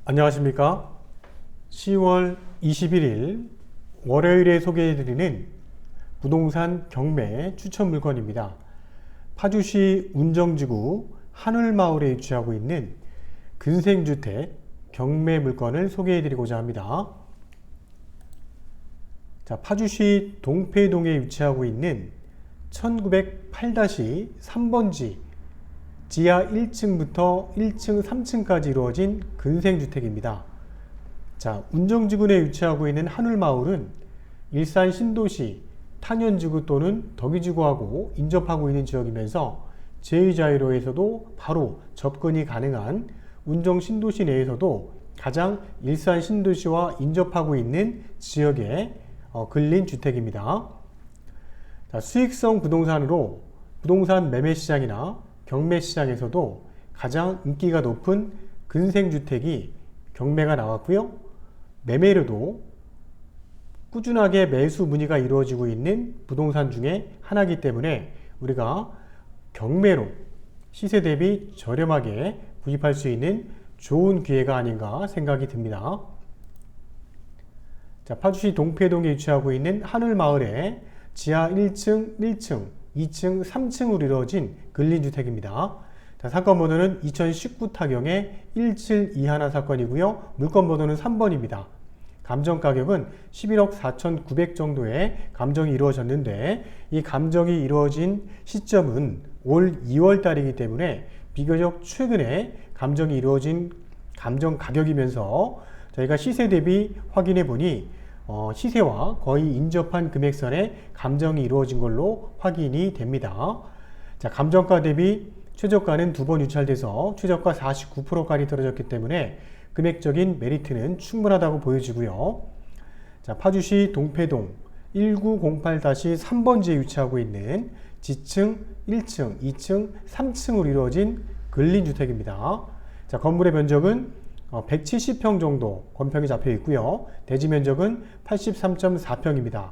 안녕하십니까? 10월 21일 월요일에 소개해드리는 부동산 경매 추천 물건입니다. 파주시 운정지구 한울마을에 위치하고 있는 근생주택 경매 물건을 소개해드리고자 합니다. 파주시 동패동에 위치하고 있는 1908-3번지 지하 1층부터 1층, 3층까지 이루어진 근생주택입니다. 운정지구에 위치하고 있는 한울마을은 일산 신도시, 탄현지구 또는 덕이지구하고 인접하고 있는 지역이면서 제2자유로에서도 바로 접근이 가능한 운정 신도시 내에서도 가장 일산 신도시와 인접하고 있는 지역에 근린 주택입니다. 수익성 부동산으로 부동산 매매 시장이나 경매 시장에서도 가장 인기가 높은 근생주택이 경매가 나왔고요. 매매로도 꾸준하게 매수 문의가 이루어지고 있는 부동산 중에 하나이기 때문에 우리가 경매로 시세 대비 저렴하게 구입할 수 있는 좋은 기회가 아닌가 생각이 듭니다. 파주시 동패동에 위치하고 있는 한울마을에 지하 1층, 1층, 2층, 3층으로 이루어진 근린주택입니다. 사건 번호는 2019 타경의 1721 사건이고요. 물건 번호는 3번입니다. 감정 가격은 11억 4,900 정도의 감정이 이루어졌는데 이 감정이 이루어진 시점은 올 2월 달이기 때문에 비교적 최근에 감정이 이루어진 감정 가격이면서 저희가 시세 대비 확인해 보니 시세와 거의 인접한 금액선에 감정이 이루어진 걸로 확인이 됩니다. 감정가 대비 최저가는 2번 유찰돼서 최저가 49%까지 떨어졌기 때문에 금액적인 메리트는 충분하다고 보여지고요. 파주시 동패동 1908-3번지에 위치하고 있는 지층 1층, 2층, 3층으로 이루어진 근린주택입니다. 건물의 면적은 170평 정도 건평이 잡혀 있고요. 대지 면적은 83.4평입니다.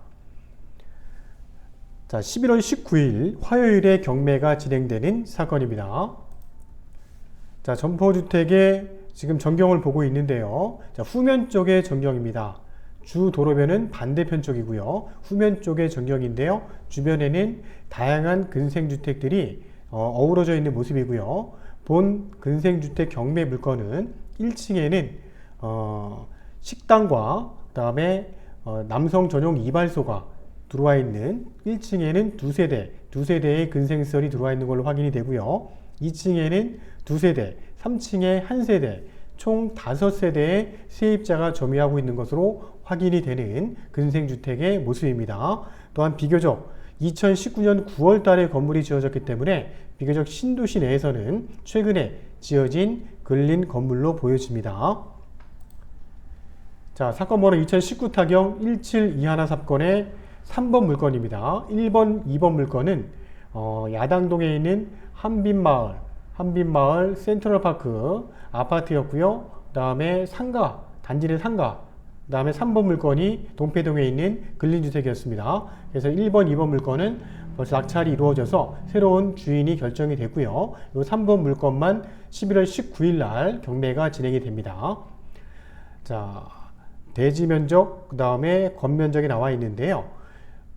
11월 19일 화요일에 경매가 진행되는 사건입니다. 점포주택의 지금 전경을 보고 있는데요. 후면 쪽의 전경입니다. 주 도로변은 반대편 쪽이고요. 후면 쪽의 전경인데요. 주변에는 다양한 근생주택들이 어우러져 있는 모습이고요. 본 근생주택 경매 물건은 1층에는 식당과 그 다음에 남성 전용 이발소가 들어와 있는 1층에는 두 세대의 근생시설이 들어와 있는 걸로 확인이 되고요. 2층에는 2세대, 3층에 1세대, 총 5세대의 세입자가 점유하고 있는 것으로 확인이 되는 근생주택의 모습입니다. 또한 비교적 2019년 9월 달에 건물이 지어졌기 때문에 비교적 신도시 내에서는 최근에 지어진 근린 건물로 보여집니다. 사건 번호 2019 타경 1721 사건의 3번 물건입니다. 1번, 2번 물건은 야당동에 있는 한빈마을 센트럴파크 아파트였고요. 그 다음에 상가, 단지 내 상가, 그 다음에 3번 물건이 동패동에 있는 근린주택이었습니다. 그래서 1번, 2번 물건은 벌써 낙찰이 이루어져서 새로운 주인이 결정이 됐고요. 이 3번 물건만 11월 19일 날 경매가 진행이 됩니다. 대지 면적, 그 다음에 건면적이 나와 있는데요.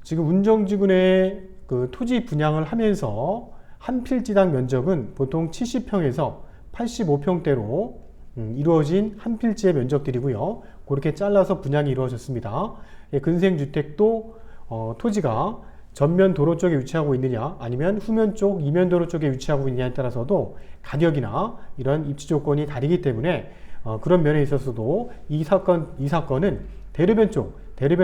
지금 운정지구 내 토지 분양을 하면서 한 필지당 면적은 보통 70평에서 85평대로 이루어진 한 필지의 면적들이고요. 그렇게 잘라서 분양이 이루어졌습니다. 근생주택도 토지가 전면 도로 쪽에 위치하고 있느냐 아니면 후면 쪽 이면 도로 쪽에 위치하고 있느냐에 따라서도 가격이나 이런 입지 조건이 다르기 때문에 그런 면에 있어서도 이 사건은 대로변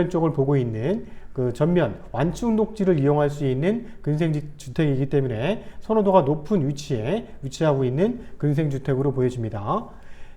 쪽을 보고 있는 그 전면 완충 녹지를 이용할 수 있는 근생주택이기 때문에 선호도가 높은 위치에 위치하고 있는 근생주택으로 보여집니다.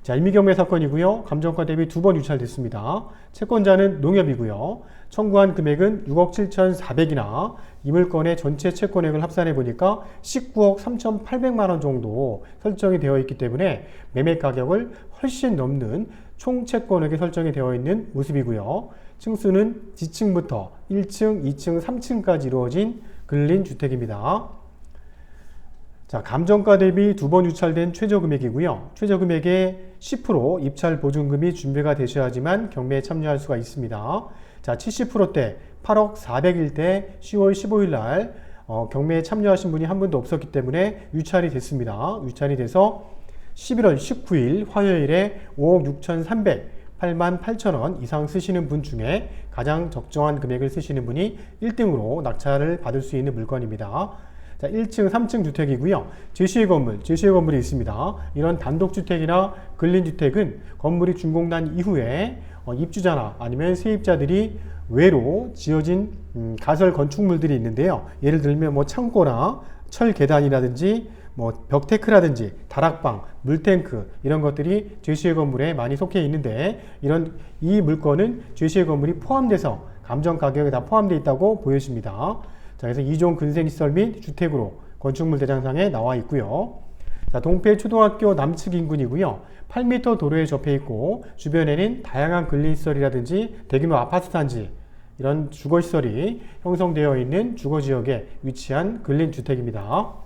임의경매 사건이고요. 감정가 대비 2번 유찰됐습니다. 채권자는 농협이고요. 청구한 금액은 6억 7,400이나 이 물건의 전체 채권액을 합산해 보니까 19억 3,800만원 정도 설정이 되어 있기 때문에 매매 가격을 훨씬 넘는 총 채권액이 설정이 되어 있는 모습이고요. 층수는 지층부터 1층, 2층, 3층까지 이루어진 근린주택입니다. 자, 감정가 대비 2번 유찰된 최저금액이고요. 최저금액의 10% 입찰 보증금이 준비가 되셔야지만 경매에 참여할 수가 있습니다. 자, 70%대 8억 400일 때 10월 15일 날 경매에 참여하신 분이 한 분도 없었기 때문에 유찰이 됐습니다. 유찰이 돼서 11월 19일 화요일에 5억 6,300 88,000원 이상 쓰시는 분 중에 가장 적정한 금액을 쓰시는 분이 1등으로 낙찰을 받을 수 있는 물건입니다. 자, 1층, 3층 주택이고요. 제시의 건물이 있습니다. 이런 단독주택이나 근린주택은 건물이 준공난 이후에 입주자나 아니면 세입자들이 외로 지어진 가설 건축물들이 있는데요. 예를 들면 뭐 창고나 철 계단이라든지 뭐 벽테크라든지 다락방, 물탱크 이런 것들이 제시의 건물에 많이 속해 있는데 이 물건은 제시의 건물이 포함돼서 감정 가격에 다 포함되어 있다고 보여집니다. 자, 그래서 2종 근생시설 및 주택으로 건축물 대장상에 나와 있고요. 자, 동패 초등학교 남측 인근이고요. 8m 도로에 접해 있고 주변에는 다양한 근린시설이라든지 대규모 아파트 단지 이런 주거시설이 형성되어 있는 주거지역에 위치한 근린주택입니다.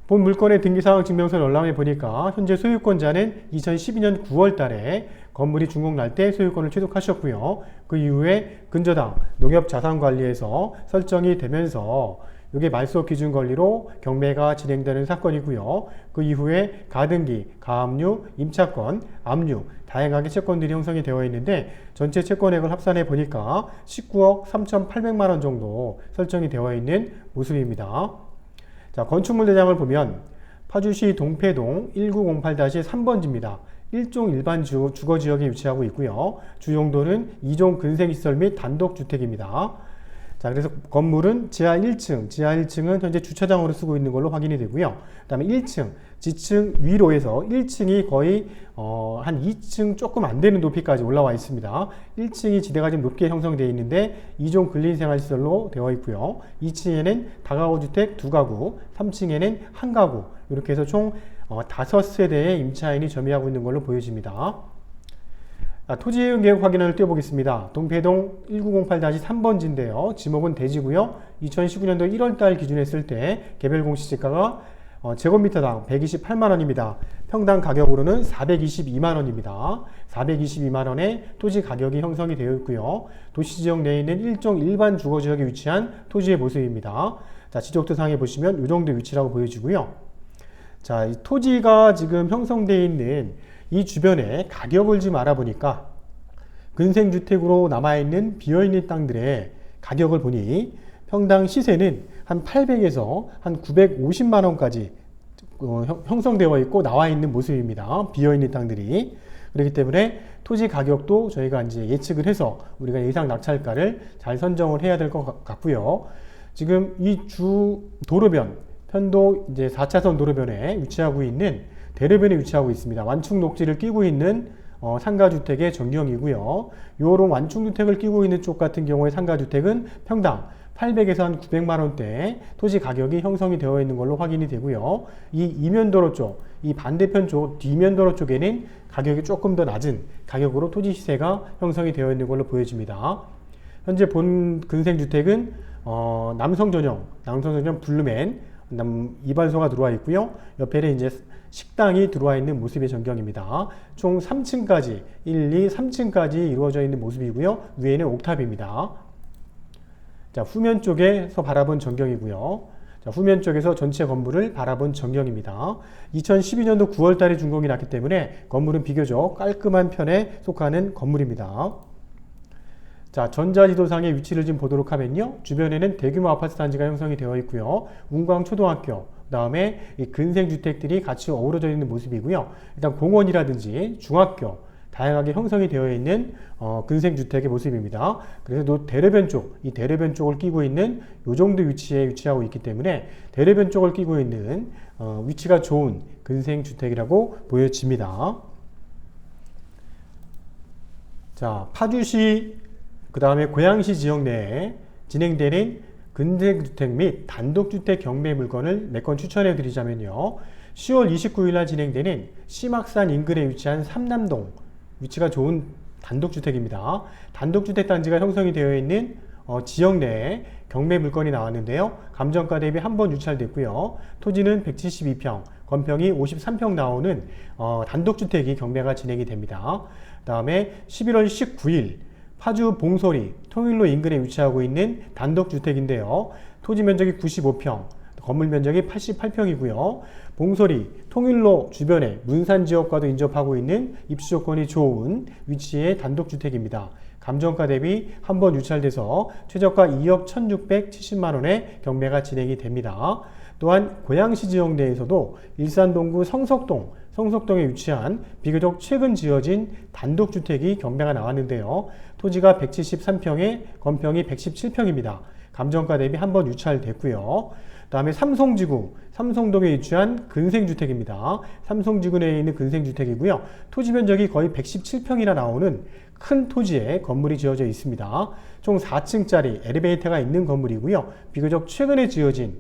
본 물건의 등기사항 증명서 열람해 보니까 현재 소유권자는 2012년 9월 달에 건물이 준공 날 때 소유권을 취득하셨고요. 그 이후에 근저당 농협자산관리에서 설정이 되면서 이게 말소 기준 권리로 경매가 진행되는 사건이고요. 그 이후에 가등기, 가압류, 임차권, 압류 다양하게 채권들이 형성이 되어 있는데 전체 채권액을 합산해 보니까 19억 3,800만 원 정도 설정이 되어 있는 모습입니다. 자, 건축물 대장을 보면 파주시 동패동 1908-3번지입니다. 1종 일반 주거지역에 위치하고 있고요. 주용도는 2종 근생시설 및 단독주택입니다. 자, 그래서 건물은 지하 1층은 현재 주차장으로 쓰고 있는 걸로 확인이 되고요. 그 다음에 1층, 지층 위로 해서 1층이 거의 한 2층 조금 안 되는 높이까지 올라와 있습니다. 1층이 지대가 좀 높게 형성되어 있는데 2종 근린생활시설로 되어 있고요. 2층에는 다가구 주택 2가구, 3층에는 1가구 이렇게 해서 총 5세대의 임차인이 점유하고 있는 걸로 보여집니다. 토지이용 계획 확인을 띄워보겠습니다. 동패동 1908-3번지인데요. 지목은 대지고요. 2019년도 1월달 기준했을 때 개별 공시지가가 제곱미터당 128만원입니다. 평당 가격으로는 422만원입니다. 422만원의 토지 가격이 형성이 되어 있고요. 도시지역 내에 있는 일종 일반 주거지역에 위치한 토지의 모습입니다. 자, 지적도상에 보시면 이 정도 위치라고 보여지고요. 자, 이 토지가 지금 형성되어 있는 이 주변에 가격을 좀 알아보니까 근생주택으로 남아있는 비어있는 땅들의 가격을 보니 평당 시세는 한 800에서 한 950만원까지 형성되어 있고 나와 있는 모습입니다. 비어있는 땅들이. 그렇기 때문에 토지 가격도 저희가 이제 예측을 해서 우리가 예상 낙찰가를 잘 선정을 해야 될 것 같고요. 지금 이 주 도로변, 편도 이제 4차선 도로변에 위치하고 있는 대로변에 위치하고 있습니다. 완충 녹지를 끼고 있는 상가주택의 전경이고요. 요런 완충주택을 끼고 있는 쪽 같은 경우에 상가주택은 평당 800에서 한 900만원대 토지 가격이 형성이 되어 있는 걸로 확인이 되고요. 이 이면도로 쪽, 이 반대편 쪽, 뒷면도로 쪽에는 가격이 조금 더 낮은 가격으로 토지 시세가 형성이 되어 있는 걸로 보여집니다. 현재 본 근생주택은 남성 전용 블루맨 이발소가 들어와 있고요. 옆에는 이제 식당이 들어와 있는 모습의 전경입니다. 총 3층까지 1, 2, 3층까지 이루어져 있는 모습이고요. 위에는 옥탑입니다. 자, 후면 쪽에서 바라본 전경이고요. 자, 후면 쪽에서 전체 건물을 바라본 전경입니다. 2012년도 9월 달에 준공이 났기 때문에 건물은 비교적 깔끔한 편에 속하는 건물입니다. 자, 전자지도상의 위치를 좀 보도록 하면요. 주변에는 대규모 아파트 단지가 형성이 되어 있고요. 운광초등학교, 그 다음에 이 근생주택들이 같이 어우러져 있는 모습이고요. 일단 공원이라든지 중학교, 다양하게 형성이 되어 있는 근생주택의 모습입니다. 그래서 대로변 쪽, 이 대로변 쪽을 끼고 있는 이 정도 위치에 위치하고 있기 때문에 대로변 쪽을 끼고 있는 위치가 좋은 근생주택이라고 보여집니다. 자, 파주시 그 다음에 고양시 지역 내에 진행되는 근생주택 및 단독주택 경매 물건을 몇 건 추천해 드리자면요. 10월 29일 날 진행되는 심악산 인근에 위치한 삼남동, 위치가 좋은 단독주택입니다. 단독주택 단지가 형성이 되어 있는 지역 내에 경매 물건이 나왔는데요. 감정가 대비 한 번 유찰됐고요. 토지는 172평, 건평이 53평 나오는 단독주택이 경매가 진행이 됩니다. 다음에 11월 19일 파주 봉소리 통일로 인근에 위치하고 있는 단독주택인데요. 토지 면적이 95평, 건물 면적이 88평이고요. 봉소리 통일로 주변에 문산 지역과도 인접하고 있는 입지 조건이 좋은 위치의 단독주택입니다. 감정가 대비 한 번 유찰돼서 최저가 2억 1,670만 원에 경매가 진행이 됩니다. 또한 고양시 지역 내에서도 일산 동구 성석동에 위치한 비교적 최근 지어진 단독주택이 경매가 나왔는데요. 토지가 173평에 건평이 117평입니다. 감정가 대비 한 번 유찰됐고요. 다음에 삼성동에 위치한 근생주택입니다. 삼성지구 내에 있는 근생주택이고요. 토지 면적이 거의 117평이나 나오는 큰 토지에 건물이 지어져 있습니다. 총 4층짜리 엘리베이터가 있는 건물이고요. 비교적 최근에 지어진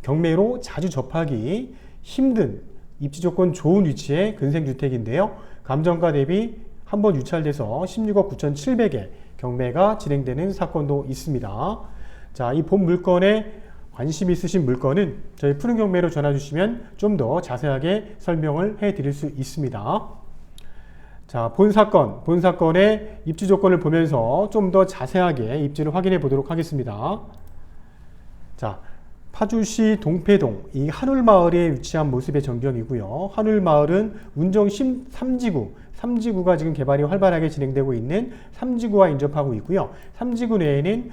경매로 자주 접하기 힘든 입지 조건 좋은 위치의 근생주택인데요. 감정가 대비 한 번 유찰돼서 16억 9,700에 경매가 진행되는 사건도 있습니다. 자, 이 본 물건에 관심 있으신 물건은 저희 푸른 경매로 전화 주시면 좀 더 자세하게 설명을 해 드릴 수 있습니다. 자, 본 사건의 입지 조건을 보면서 좀 더 자세하게 입지를 확인해 보도록 하겠습니다. 자, 파주시 동패동 이 한울마을에 위치한 모습의 전경이고요. 한울마을은 운정 3지구가 지금 개발이 활발하게 진행되고 있는 3지구와 인접하고 있고요. 3지구 내에는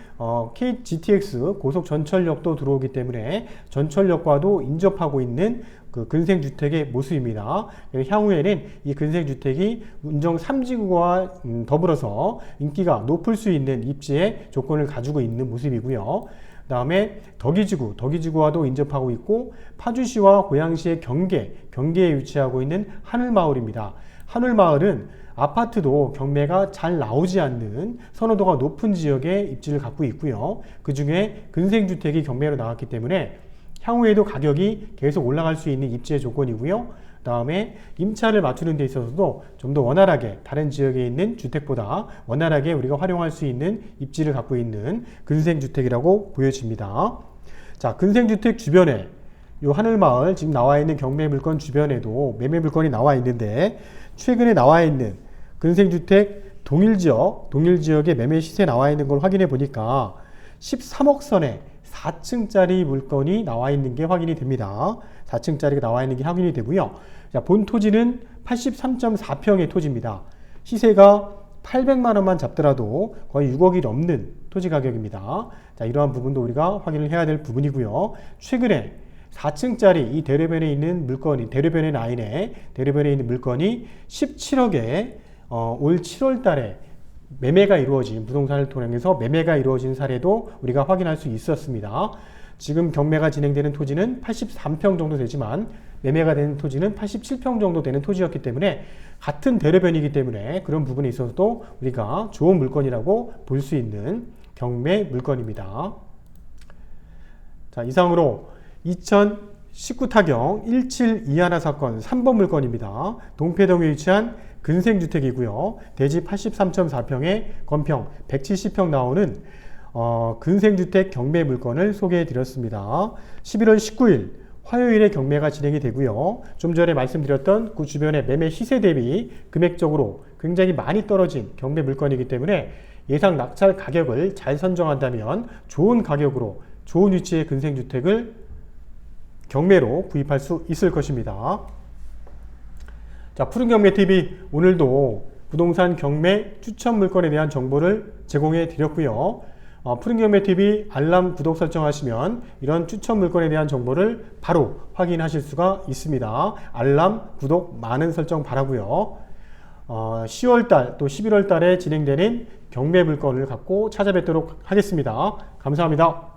GTX 고속 전철역도 들어오기 때문에 전철역과도 인접하고 있는 그 근생주택의 모습입니다. 향후에는 이 근생주택이 운정 3지구와 더불어서 인기가 높을 수 있는 입지의 조건을 가지고 있는 모습이고요. 다음에 덕이지구와도 인접하고 있고 파주시와 고양시의 경계에 위치하고 있는 한울마을입니다. 한울마을은 아파트도 경매가 잘 나오지 않는 선호도가 높은 지역에 입지를 갖고 있고요. 그 중에 근생주택이 경매로 나왔기 때문에 향후에도 가격이 계속 올라갈 수 있는 입지의 조건이고요. 다음에 임차를 맞추는 데 있어서도 좀 더 원활하게 다른 지역에 있는 주택보다 원활하게 우리가 활용할 수 있는 입지를 갖고 있는 근생주택이라고 보여집니다. 자, 근생주택 주변에 이 하늘마을 지금 나와 있는 경매 물건 주변에도 매매 물건이 나와 있는데 최근에 나와 있는 근생주택 동일지역의 매매 시세 나와 있는 걸 확인해 보니까 13억 선에 4층짜리 물건이 나와 있는 게 확인이 됩니다. 4층짜리가 나와 있는 게 확인이 되고요. 자, 본 토지는 83.4평의 토지입니다. 시세가 800만 원만 잡더라도 거의 6억이 넘는 토지 가격입니다. 자, 이러한 부분도 우리가 확인을 해야 될 부분이고요. 최근에 4층짜리 이 대로변에 있는 물건이 대로변에 있는 물건이 17억에 올 7월 달에 부동산을 통해서 매매가 이루어진 사례도 우리가 확인할 수 있었습니다. 지금 경매가 진행되는 토지는 83평 정도 되지만 매매가 되는 토지는 87평 정도 되는 토지였기 때문에 같은 대로변이기 때문에 그런 부분에 있어서도 우리가 좋은 물건이라고 볼 수 있는 경매 물건입니다. 자, 이상으로 2019 타경 1721 사건 3번 물건입니다. 동패동에 위치한 근생주택이고요. 대지 83.4평에 건평 170평 나오는 근생주택 경매 물건을 소개해 드렸습니다. 11월 19일 화요일에 경매가 진행이 되고요. 좀 전에 말씀드렸던 그 주변의 매매 시세 대비 금액적으로 굉장히 많이 떨어진 경매 물건이기 때문에 예상 낙찰 가격을 잘 선정한다면 좋은 가격으로 좋은 위치의 근생주택을 경매로 구입할 수 있을 것입니다. 자, 푸른경매TV 오늘도 부동산 경매 추천 물건에 대한 정보를 제공해 드렸고요. 푸른경매TV 알람 구독 설정하시면 이런 추천 물건에 대한 정보를 바로 확인하실 수가 있습니다. 알람 구독 많은 설정 바라고요. 10월달 또 11월달에 진행되는 경매 물건을 갖고 찾아뵙도록 하겠습니다. 감사합니다.